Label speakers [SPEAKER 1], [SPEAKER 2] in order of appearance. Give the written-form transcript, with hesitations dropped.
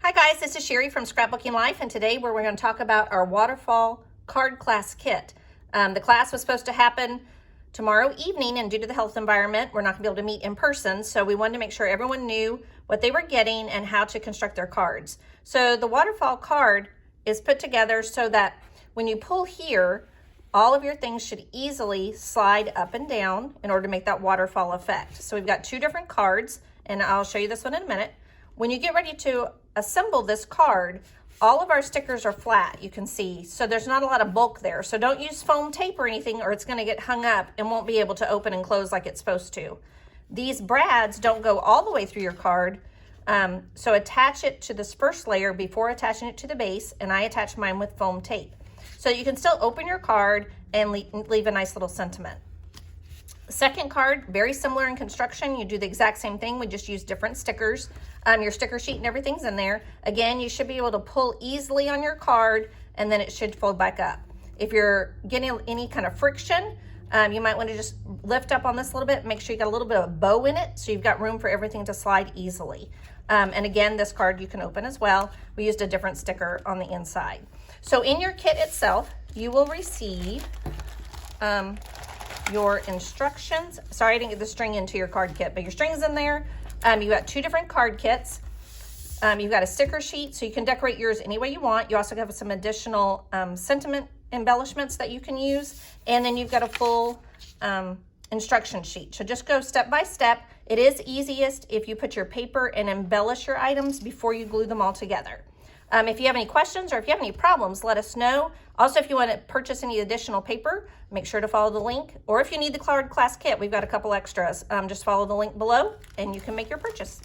[SPEAKER 1] Hi guys, this is Sherry from Scrapbooking.Life, and today we're going to talk about our Waterfall Card class kit. The class was supposed to happen tomorrow evening, and due to the health environment, we're not going to be able to meet in person, so we wanted to make sure everyone knew what they were getting and how to construct their cards. So the Waterfall card is put together so that when you pull here, all of your things should easily slide up and down in order to make that waterfall effect. So we've got two different cards, and I'll show you this one in a minute. When you get ready to assemble this card, all of our stickers are flat, you can see, so there's not a lot of bulk there. So don't use foam tape or anything, or it's going to get hung up and won't be able to open and close like it's supposed to. These brads don't go all the way through your card, so attach it to this first layer before attaching it to the base, and I attach mine with foam tape. So you can still open your card and leave a nice little sentiment. Second card, very similar in construction. You do the exact same thing, we just use different stickers. Your sticker sheet and everything's in there. Again, you should be able to pull easily on your card, and then it should fold back up. If you're getting any kind of friction, you might want to just lift up on this a little bit, make sure you got a little bit of a bow in it so you've got room for everything to slide easily. And again, this card you can open as well. We used a different sticker on the inside. So in your kit itself, you will receive your instructions. Sorry, I didn't get the string into your card kit, but your string's in there. You've got two different card kits. You've got a sticker sheet, so you can decorate yours any way you want. You also have some additional sentiment embellishments that you can use. And then you've got a full instruction sheet. So just go step by step. It is easiest if you put your paper and embellish your items before you glue them all together. If you have any questions or if you have any problems, let us know. Also, if you want to purchase any additional paper, make sure to follow the link. Or if you need the card class kit, we've got a couple extras. Just follow the link below and you can make your purchase.